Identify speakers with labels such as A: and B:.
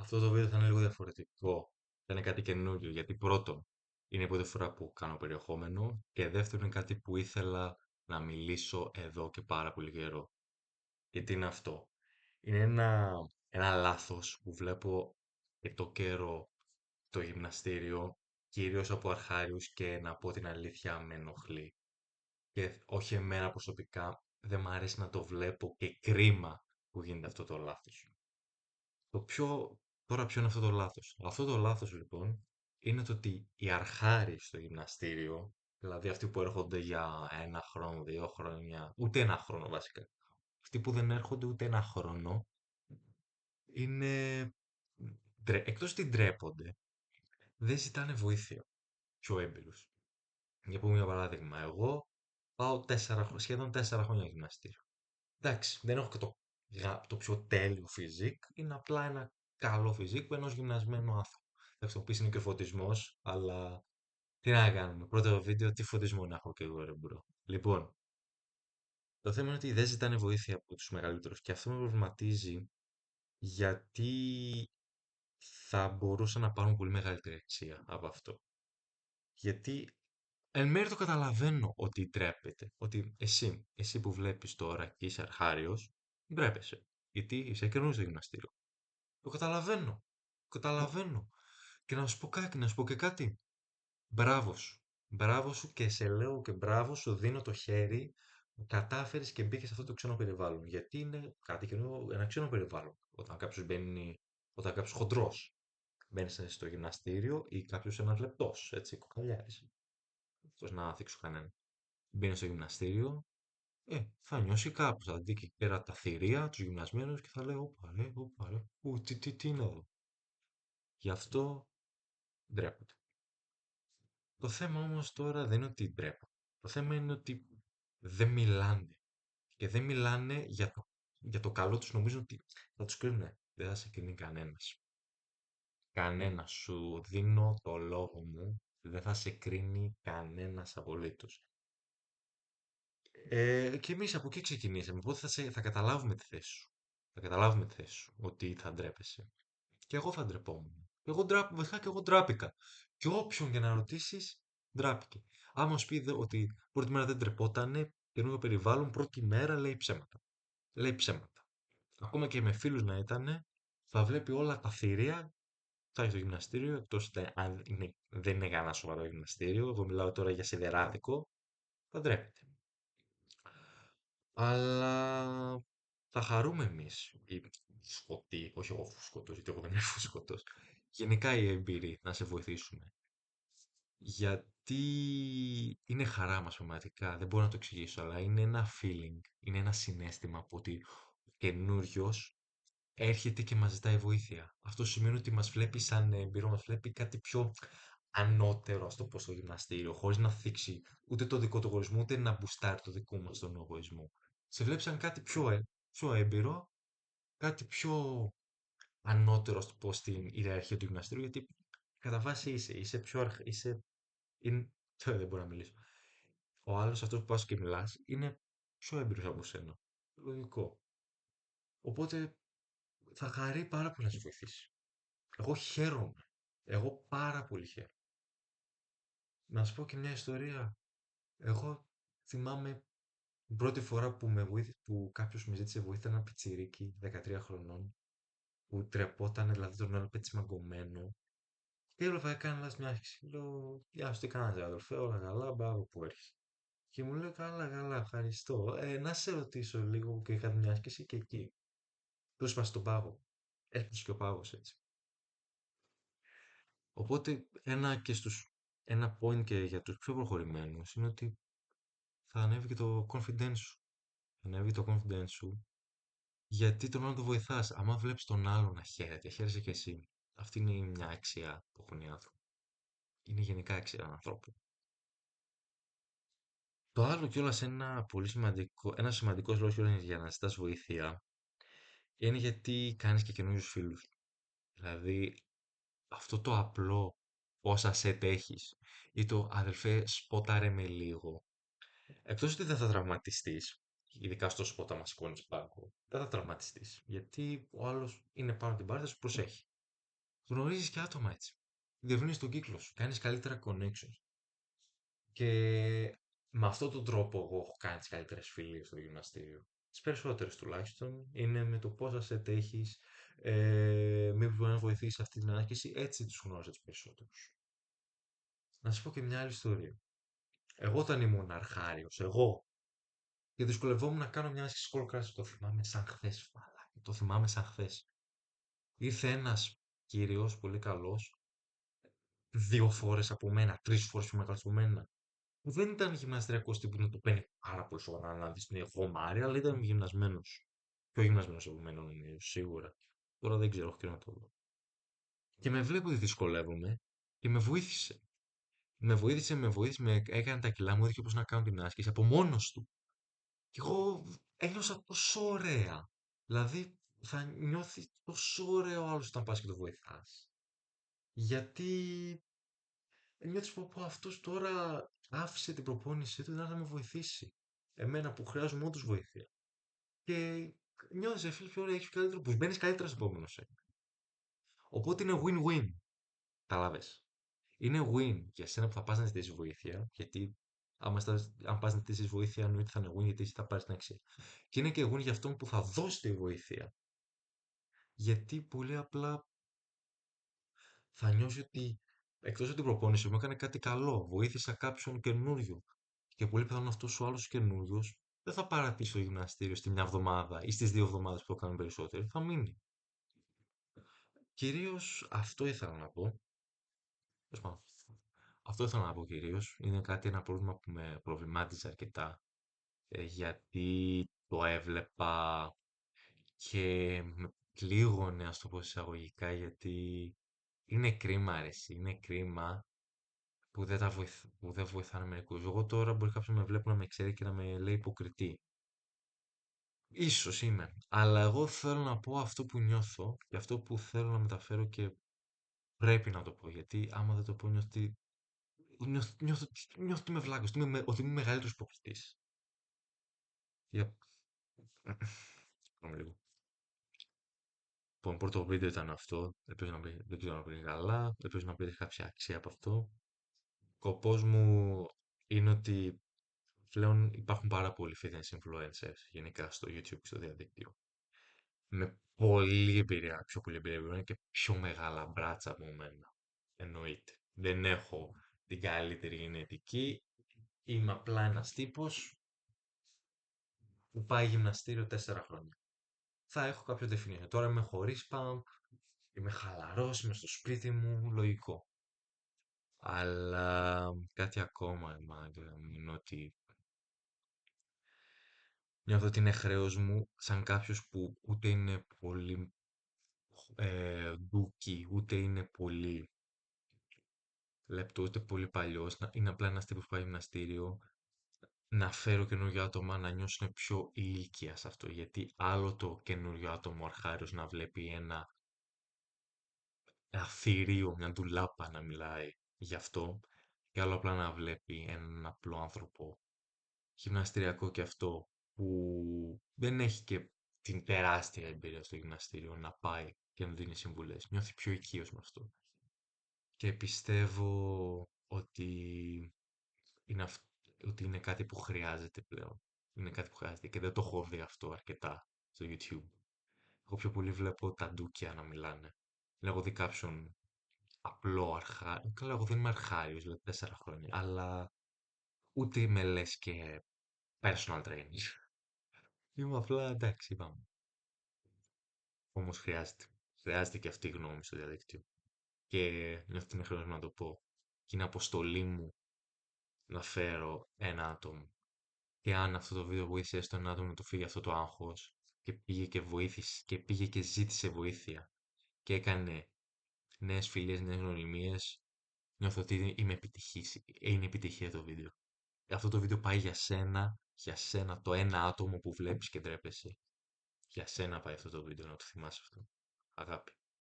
A: Αυτό το βίντεο θα είναι λίγο διαφορετικό. Θα είναι κάτι καινούριο, γιατί πρώτον, είναι η πρώτη φορά που κάνω περιεχόμενο και δεύτερον είναι κάτι που ήθελα να μιλήσω εδώ και πάρα πολύ καιρό. Γιατί είναι αυτό. Είναι ένα λάθος που βλέπω και το καιρό το γυμναστήριο, κυρίως από αρχάριους και να πω την αλήθεια με ενοχλεί. Και όχι εμένα προσωπικά, δεν μου αρέσει να το βλέπω και κρίμα που γίνεται αυτό το λάθος. Το πιο, τώρα ποιο είναι αυτό το λάθος. Αυτό το λάθος λοιπόν είναι το ότι οι αρχάροι στο γυμναστήριο, δηλαδή αυτοί που έρχονται για ένα χρόνο, 2 χρόνια, ούτε ένα χρόνο βασικά, αυτοί που δεν έρχονται ούτε ένα χρόνο, είναι, εκτός ότι ντρέπονται, δεν ζητάνε βοήθεια. Πιο έμπειρους. Για πούμε για παράδειγμα, εγώ πάω σχεδόν 4 χρόνια γυμναστήριο. Εντάξει, δεν έχω και το πιο τέλειο φιζίκ, είναι απλά ένα καλό φιζίκ ενός γυμνασμένου άνθρωπου. Θα το πεις είναι και φωτισμός, αλλά τι να κάνουμε. Πρώτο βίντεο, τι φωτισμό να έχω και εγώ, ρε μπρο. Λοιπόν, το θέμα είναι ότι δεν ζητάνε βοήθεια από τους μεγαλύτερους και αυτό με προβληματίζει γιατί θα μπορούσαν να πάρουν πολύ μεγαλύτερη αξία από αυτό. Γιατί εν μέρει το καταλαβαίνω ότι ντρέπεται. Ότι εσύ που βλέπεις τώρα και είσαι αρχάριος, ντρέπεσαι. Γιατί είσαι καινούριο στο γυμναστήριο. Το καταλαβαίνω. Το καταλαβαίνω. Και να σου πω κάτι, να σου πω και κάτι. Μπράβο σου. Μπράβο σου και σε λέω και μπράβο σου δίνω το χέρι. Κατάφερες και μπήκε σε αυτό το ξένο περιβάλλον. Γιατί είναι κάτι καινούριο, ένα ξένο περιβάλλον. Όταν κάποιο χοντρό μπαίνει στο γυμναστήριο ή κάποιο ένα λεπτό, έτσι, κοκαλιάρη. Χωρίς να θίξω κανέναν. Μπαίνει στο γυμναστήριο, θα νιώσει κάπου. Θα δει εκεί πέρα τα θηρία, του γυμνασμένου και θα λέει: Όπα, ρε, όπα, ρε. Τι είναι εδώ. Γι' αυτό ντρέπονται. Το θέμα όμως τώρα δεν είναι ότι ντρέπονται. Το θέμα είναι ότι δεν μιλάνε. Και δεν μιλάνε για το καλό τους. Νομίζουν ότι θα τους κρίνουν. Δεν θα σε κρίνει κανένας. Κανένας. Σου δίνω το λόγο μου. Δεν θα σε κρίνει κανένας απολύτως. Και εμείς από εκεί ξεκινήσαμε. Οπότε θα καταλάβουμε τη θέση σου. Θα καταλάβουμε τη θέση σου. Ότι θα ντρέπεσαι. Και εγώ θα ντρεπόμουν. Βασικά και εγώ ντράπηκα. Και όποιον και να ρωτήσει, ντράπηκε. Άμα σου πει ότι πρώτη μέρα δεν ντρεπότανε, καινούργιο περιβάλλον, πρώτη μέρα λέει ψέματα. Λέει ψέματα. Ακόμα και με φίλου να ήταν, θα βλέπει όλα τα θηρία, θα έχει στο γυμναστήριο, εκτό αν δεν είναι κανένα σοβαρό γυμναστήριο. Εγώ μιλάω τώρα για σιδεράδικο, θα ντρέπεται. Αλλά θα χαρούμε εμείς οι σκοτοί, όχι εγώ φουσκωτός, γιατί εγώ δεν είμαι φουσκωτός. Γενικά οι έμπειροι να σε βοηθήσουμε. Γιατί είναι χαρά μας πραγματικά, δεν μπορώ να το εξηγήσω, αλλά είναι ένα feeling, είναι ένα συναίσθημα που ότι ο καινούριος έρχεται και μας ζητάει βοήθεια. Αυτό σημαίνει ότι μας βλέπει σαν έμπειρο, μας βλέπει κάτι πιο ανώτερο, ας το πω, στο γυμναστήριο, χωρίς να θίξει ούτε το δικό του εγωισμό, ούτε να μπουστάρει το δικό μας τον εγωισμό. Σε βλέπει σαν κάτι πιο έμπειρο, κάτι πιο ανώτερο, ας το πω, στην ιεραρχία του γυμναστήριου, γιατί κατά βάση είσαι πιο δεν μπορώ να μιλήσω. Ο άλλος αυτός που πας και μιλάς είναι πιο έμπειρος από σένα. Λογικό. Οπότε θα χαρεί πάρα πολύ να σε βοηθήσει. Εγώ χαίρομαι. Εγώ πάρα πολύ χαίρομαι. Να σου πω και μια ιστορία. Εγώ θυμάμαι την πρώτη φορά που κάποιος με ζήτησε βοήθεια, ένα πιτσιρίκι 13 χρονών, που τρεπόταν, δηλαδή τον έβλεπε τσιμαγκωμένο. Και έβλεπα έκανε λας μια άσκηση. Λέω, γεια σου, τι κάνεις αδελφέ, όλα καλά, μπράβο που έρχεσαι. Και μου λέει, καλά, καλά, ευχαριστώ. Να σε ρωτήσω λίγο και είχα μια άσκηση και εκεί. Του σπάσει τον πάγο. Έσπασε και ο πάγος έτσι. Οπότε ένα point και για τους πιο προχωρημένους είναι ότι θα ανέβει και το confidence σου. Θα ανέβει το confidence σου γιατί τον άλλον το βοηθάς. Άμα βλέπεις τον άλλον να χαίρεται, χαίρεσαι και εσύ. Αυτή είναι μια αξία που έχουν οι άνθρωποι. Είναι γενικά αξία ανθρώπου. Το άλλο κιόλας ένα σημαντικός λόγος κιόλας για να ζητάς βοήθεια είναι γιατί κάνεις και καινούριους φίλους. Δηλαδή αυτό το απλό όσα σετ έχεις ή το αδελφέ σπόταρε με λίγο. Εκτός ότι δεν θα τραυματιστείς, ειδικά στο σπότα μας σηκώνεις πάγκο, δεν θα τραυματιστείς. Γιατί ο άλλος είναι πάνω από την μπάρτα, σου προσέχει. Γνωρίζεις και άτομα έτσι. Διευρύνεις τον κύκλο σου, κάνεις καλύτερα connections. Και με αυτόν τον τρόπο εγώ έχω κάνει τις καλύτερες φιλίες στο γυμναστήριο. Τις περισσότερες τουλάχιστον είναι με το πώς θα σε τέχεις, μήπως μπορεί να βοηθήσει αυτή την άσκηση, έτσι τους γνώρισα τους περισσότερους. Να σας πω και μια άλλη ιστορία. Εγώ όταν ήμουν αρχάριος, εγώ, και δυσκολευόμουν να κάνω μια άσκηση κολκράση, το θυμάμαι σαν χθες, μαλάκα, το θυμάμαι σαν χθες. Ήρθε ένας κύριος, πολύ καλός, 2 φορές από μένα, 3 φορές πιο μεγάλος από μένα, που δεν ήταν γυμναστριακός τύπου να το παίρνει πάρα πολύ σοβαρά να δει την γομάρι, αλλά ήταν γυμνασμένος. Πιο γυμνασμένος από μένα νομίζω, σίγουρα. Τώρα δεν ξέρω, έχω και να το δω. Και με βλέπει ότι δυσκολεύομαι και με βοήθησε. Με βοήθησε, με έκανε τα κιλά μου, έδειξε πώς να κάνω την άσκηση από μόνος του. Και εγώ ένιωσα τόσο ωραία. Δηλαδή, θα νιώθει τόσο ωραίο ο άλλος όταν πας και το βοηθάς. Γιατί νιώθεις πω αυτός τώρα άφησε την προπόνησή του να με βοηθήσει. Εμένα που χρειάζομαι όντως βοήθεια. Και νιώθεις φίλε πιο ωραία, έχεις καλύτερο που μπαίνεις καλύτερα στο επόμενο set. Οπότε είναι win-win. Καταλάβες. Είναι win για σένα που θα πας να ζητήσεις βοήθεια, γιατί αν πας να ζητήσεις βοήθεια εννοείται θα είναι win γιατί εσύ θα πάρεις την αξία. Και είναι και win για αυτόν που θα δώσει τη βοήθεια, γιατί πολύ απλά θα νιώσει ότι εκτός από την προπόνηση μου έκανε κάτι καλό, βοήθησα κάποιον καινούριο. Και πολύ πιθανόν αυτός ο άλλος καινούριος δεν θα παρατήσει το γυμναστήριο στη μια εβδομάδα ή στις 2 εβδομάδες που το κάνουν περισσότεροι, θα μείνει. Κυρίως αυτό ήθελα να πω. Τέλος πάντων, αυτό ήθελα να πω κυρίως. Είναι κάτι, ένα πρόβλημα που με προβλημάτιζε αρκετά. Γιατί το έβλεπα και με πλήγωνε, ας το πω εισαγωγικά, γιατί είναι κρίμα, ρε, εσύ, είναι κρίμα που δεν βοηθάνε μερικούς. Εγώ τώρα μπορεί κάποιος να με βλέπει να με ξέρει και να με λέει υποκριτή. Ίσως είμαι. Αλλά εγώ θέλω να πω αυτό που νιώθω και αυτό που θέλω να μεταφέρω και πρέπει να το πω. Γιατί άμα δεν το πω νιώθω ότι είμαι βλάκος, ότι είμαι μεγαλύτερος υποκριτής. Για... Πάμε λίγο. Λοιπόν, πρώτο βίντεο ήταν αυτό. Δεν ξέρω να πήγε καλά. Ελπίζω να πήρε κάποια αξία από αυτό. Σκοπός μου είναι ότι πλέον υπάρχουν πάρα πολλοί fitness influencers γενικά στο YouTube και στο διαδίκτυο. Με πολλή εμπειρία, πιο πολύ εμπειρία από μένα και πιο μεγάλα μπράτσα από μένα. Εννοείται. Δεν έχω την καλύτερη γενετική. Είμαι απλά ένας τύπος που πάει γυμναστήριο 4 χρόνια. Θα έχω κάποιο definition. Τώρα είμαι χωρίς pump, είμαι χαλαρός, είμαι στο σπίτι μου, λογικό. Αλλά κάτι ακόμα, μάγκα, είναι ότι νιώθω ότι είναι χρέος μου σαν κάποιος που ούτε είναι πολύ ντούκι, ούτε είναι πολύ λεπτό, ούτε πολύ παλιός, είναι απλά ένας τύπος που πάει γυμναστήριο, να φέρω καινούργια άτομα να νιώσουν πιο ηλικία σε αυτό. Γιατί άλλο το καινούριο άτομο αρχάριος να βλέπει ένα θηρίο, μια ντουλάπα να μιλάει γι' αυτό, και άλλο απλά να βλέπει έναν απλό άνθρωπο γυμναστηριακό και αυτό που δεν έχει και την τεράστια εμπειρία στο γυμναστήριο να πάει και να δίνει συμβουλές. Νιώθει πιο οικείος με αυτό. Και πιστεύω είναι, αυ- ότι είναι κάτι που χρειάζεται πλέον. Είναι κάτι που χρειάζεται και δεν το έχω δει αυτό αρκετά στο YouTube. Εγώ πιο πολύ βλέπω τα ντούκια να μιλάνε. Δεν έχω δει κάποιον απλό αρχάριο. Καλά, εγώ δεν είμαι αρχάριος, δηλαδή 4 χρόνια. Αλλά ούτε με λες και personal training. Είμαι απλά εντάξει, είπαμε. Όμως χρειάζεται. Χρειάζεται και αυτή η γνώμη στο διαδίκτυο. Και νιώθω ότι είναι χρόνο να το πω. Και είναι αποστολή μου να φέρω ένα άτομο. Και αν αυτό το βίντεο βοήθησε στον άτομο να του φύγει αυτό το άγχος και πήγε και βοήθησε και πήγε και ζήτησε βοήθεια και έκανε νέες φιλίες, νέες γνωριμίες, νιώθω ότι είμαι επιτυχής. Είναι επιτυχία το βίντεο. Αυτό το βίντεο πάει για σένα το ένα άτομο που βλέπεις και ντρέπεσαι. Για σένα πάει αυτό το βίντεο, να το θυμάσαι αυτό. Αγάπη.